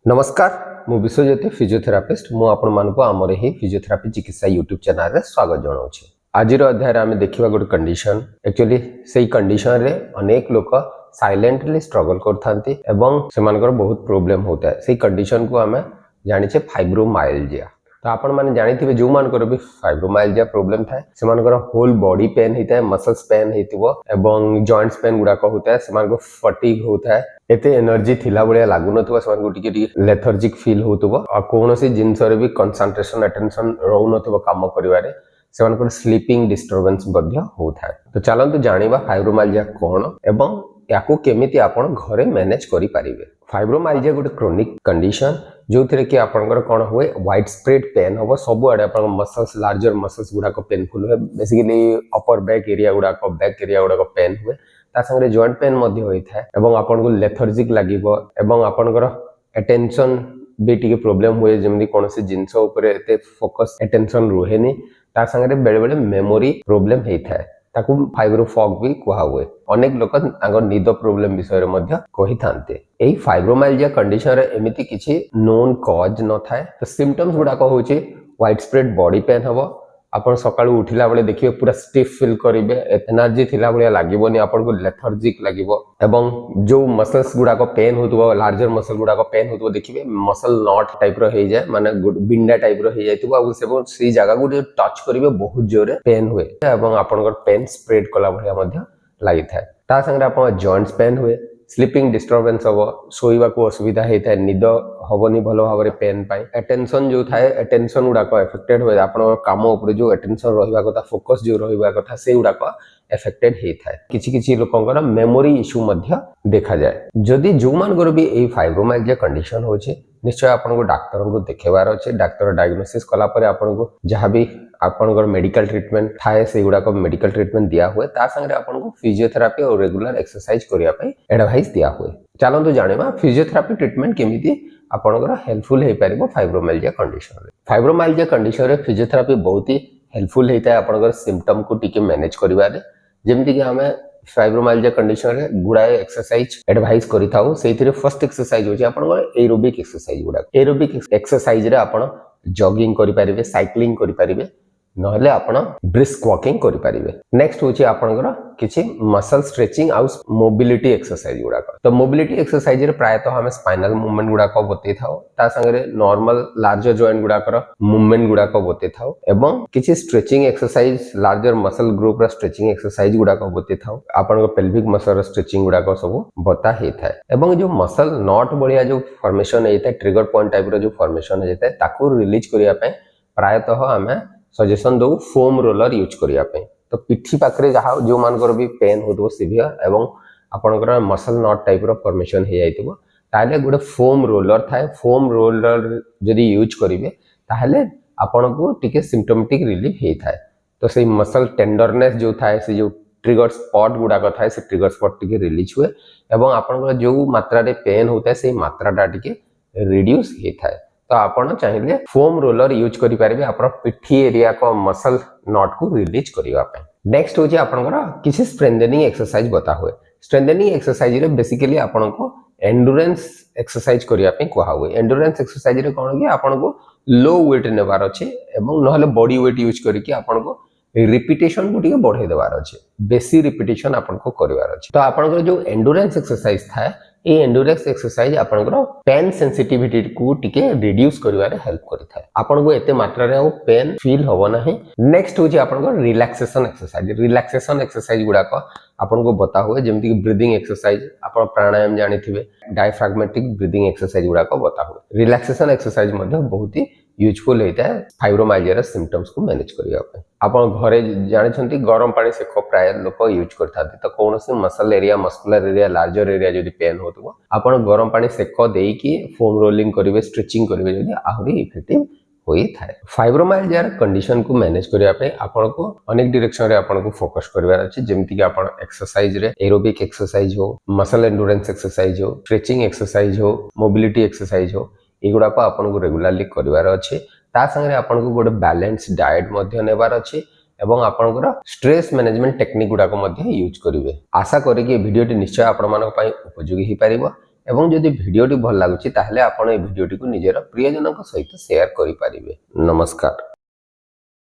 नमस्कार मु विश्वज्योति फिजियोथेरापिस्ट मु आपण मानक आमर ही फिजियोथेरापी चिकित्सा यूट्यूब चैनल रे स्वागत जनाऊे। आज अध्याय आम देखा गोटे कंडीशन एक्चुअली से कंडीशन रे अनेक लोक साइलेंटली स्ट्रगल करथांती बहुत प्रोब्लेम होता है। से कंडीशन को आम जाने फाइब्रोमाइल्जिया। तो आपण मैंने जानी जो मानकर भी फाइब्रोमाइल्जिया प्रोब्लेम थाए से होल बॉडी पेन होता है, मसल्स पेन होती जॉइंट्स पेन गुड़ाक होता है, से फटीग होता है, एते एनर्जी थिला बलिया लागु नथवा, से लेथर्जिक फील होतबो आ कोनोसी जिंस रे भी कंसंट्रेशन अटेंशन रहउ नथबो काम करिवारे, से स्लीपिंग डिस्टर्बेंस बध्य होता है। तो चलंतु जानिबा फाइब्रोमाइल्जिया कोन एवं याकू केमिति आपण घरे मैनेज करि पारिबे। फाइब्रोमाइल्जिया गोटे क्रोनिक कंडीशन जो थे कि आपंकर कौन हुए वाइड स्प्रेड पेन हम सब आड़े आप मसल्स लार्जर मसल्स गुड़ाक पेनफुल हुए, बेसिकली अपर बैक एरिया गुड़ाक पेन हुए, तांगे जॉइंट पेन होता है और आपन को लेथर्जिक लगे और आपंकर अटेंशन भी टी प्रोब्लेम हुए, जमी कौन जिनस फोकस अटेंशन रुहे नहीं, तांगे बेले बेले मेमोरी प्रोब्लेम होता है, ताकू फाइब्रोफॉग भी कहा हुए। अनेक लोक निद प्रोब्लेम विषय कही थांते। एही फाइब्रोमाइल्जिया कंडीशन रे एमिति किछि नोन कॉज न थाए। तो सिम्पटम्स गुड़ाक होछि वाइड स्प्रेड बॉडी पेन हबो, आपण सकाळु उठिला बेले देखिबे पूरा स्टिफ फील करिवे, एनर्जी थिला बेले लागिबोनी, आपण को लेथर्जिक लागिबो एवं जो मसल्स गुड़ाक पेन होतबो, लार्जर मसल गुड़ाक पेन होतबो, देखिबे मसल नॉट टाइप रो हे जाय, माने बिंडा टाइप रो हे जायतबो आ से जगह को टच करिवे बहुत जोरे पेन हुए एवं आपनकर पेन स्प्रेड कला भलिया मध्ये लागि थाए। ता संगे आपण जॉइंट्स पेन हुए, स्लीपिंग डिस्टर्बेंस हम, शोवा को असुविधा होता है, निद हेनी भल भाव में पेन पाई, अटेंशन जो थाए अटेंशन गुड़ाक एफेक्टेड हुए, आप कम उपर जो अटेंशन रहा कथा, फोकस जो रहा कथा से गुड़ाक एफेक्टेड होता है। किसी किसी लोकंकर मेमोरी इश्यू देखा जाए। जदि जो मानकर भी यही फाइब्रोमाइल्जिया कंडीशन होचे, निश्चय आपको डाक्तर को देखेबार अच्छे। डाक्तर डायग्नोसिस कलापर आपको जहाँ भी आपनकर मेडिकल ट्रीटमेंट थाए से गुड़ाक मेडिकल ट्रीटमेंट दिया हुए, ता संगे आपको फिजियोथेरापी और रेगुलर एक्सरसाइज करिया पई एडवाइस दिया हुए। चलतु जानिबा फिजियोथेरापी ट्रीटमेंट केमिति आपनकर हेल्पफुल हे पारिबो फाइब्रोमाइल्जिया कंडीशन रे। फाइब्रोमाइल्जिया कंडीशन रे फिजियोथेरापी बहुत ही हेल्पफुल होता है आपनकर सिम्पटम को टिके मैनेज करिवारे। जेमति कि हमें फाइब्रोमाइल्जिया कंडीशन रे गुड़ाए एक्सरसाइज एडवाइस करिथाउ। सेथिरे फर्स्ट एक्सरसाइज होची आपनकर एरोबिक एक्सरसाइज गुड़ा। एरोबिक एक्सरसाइज रे आपण जॉगिंग करि पारिबे, साइक्लिंग करि पारिबे, नहले आपण ब्रिस्क वॉकिंग करि पारिबे। नेक्स्ट होची आपनकर किछि मसल स्ट्रेचिंग आउ मोबिलिटी एक्सरसाइज गुड़ाक। तो मोबिलिटी एक्सरसाइज रे प्रायतः हमें स्पाइनल मूवमेंट गुड़ाक बतै थाउ, ता संगे नॉर्मल लार्जर जॉइंट गुड़ाकर मूवमेंट गुड़ाक बतै थाउ एवं किछि stretching exercise larger muscle group रा स्ट्रेचिंग एक्सरसाइज गुड़ाक बतै थाउ। आपन पेल्विक मसल स्ट्रेचिंग गुड़ाक सब बता हे थाए एवं जो मसल नॉट बलिया जो फॉर्मेशन हेता ट्रिगर पॉइंट टाइप रो जो फॉर्मेशन हेता ताकू रिलीज करिया पे प्रायतः हमें सजेशन दो फोम रोलर यूज करिया पे। तो पिठी पाखरे जहाँ जो मानकर भी पेन हो सीवियर एवं आपनकर मसल नॉट टाइप रो फॉर्मेशन हे जाइतबो, ताले गोटे फोम रोलर थाए। फोम रोलर जदि यूज करिवे ताले आपन को टिके सिम्पटोमेटिक रिलीफ हे थाए। तो से मसल टेंडरनेस जो थाए, से जो ट्रिगर स्पॉट गुड़ाक थाए, से ट्रिगर स्पॉट टिके रिलीज हुए एवं आपन जो मात्रा रे पेन होता है से मात्राटा टिके रिड्यूस हे थाए। तो आपण चाहिए फोम रोलर यूज करि पारिबे आपण पिठी एरिया को मसल नॉट को रिलीज करिवा पे। नेक्स्ट होची आपनकर किछि स्ट्रेंथनिंग एक्सरसाइज बता हुए। स्ट्रेंथनिंग एक्सरसाइज रे बेसिकली आपण को एंडुरेंस एक्सरसाइज करिया पे कहा हुए। एंडुरेंस एक्सरसाइज रे कोन कि आपण को लो वेट नेबार अछि एवं नहले बॉडी वेट यूज करिकि आपण को रिपीटेशन को टिके बढ़ाई देबार अछि, बेसी रिपीटेशन आपण को करिवार अछि। तो आपनकर जो एंडुरेंस एक्सरसाइज थाए, ए एंडुरेंस एक्सरसाइज आपनकर पेन सेंसिटिविटी को टिके रिड्यूस करिवारे हेल्प करिथाय। आपन को एते मात्रा रे ओ पेन फील होबो नाही। नेक्स्ट होची आपनकर रिलैक्सेशन एक्सरसाइज। रिलैक्सेशन एक्सरसाइज गुडा को आपन को बता हुए, जेमति कि ब्रीदिंग एक्सरसाइज आपण प्राणायाम जानिथिबे, डायफ्राग्मेटिक ब्रीदिंग एक्सरसाइज गुडा को बता हुए। रिलैक्सेशन एक्सरसाइज मध्ये बहुत ही यूजफुल होता है फाइब्रोमाइल्जिया सिम्पटम्स को मैनेज करिया पे। आपण घरे जानिछंती गरम पानी सेक प्राय लोक यूज करथांती। तो कोनोसी muscle area, muscular area, larger area जदि पेन होतबो, आपण गरम पानी सेक देकी फोम रोलिंग करिवे, स्ट्रेचिंग करिवे, जदि आहुरी इफेक्टिव होई थाए। फाइब्रोमाइल्जिया कंडीशन को मैनेज करिया पे आपण को अनेक डायरेक्शन रे आपण को फोकस करबार अछि, जेमति कि आपण एक्सरसाइज रे एरोबिक एक्सरसाइज हो, मसल एंडुरेंस एक्सरसाइज हो, स्ट्रेचिंग एक्सरसाइज हो, मोबिलिटी एक्सरसाइज हो, एगुड़ा को आपन को रेगुलरली करिवार अछि। ता संगे आपन को गोटे बैलेंस डाइट मध्ये नेबार अछि एवं आपन स्ट्रेस मैनेजमेंट टेक्निक गुड़ा यूज करेंगे। आशा करी वीडियो निश्चय आपण उपयोगी हो पारिबो एवं जदि भिडियोटी भल लगुच ताहले आपण ए भिडियोटी को निजर प्रियजनों सहित शेयर करें। नमस्कार।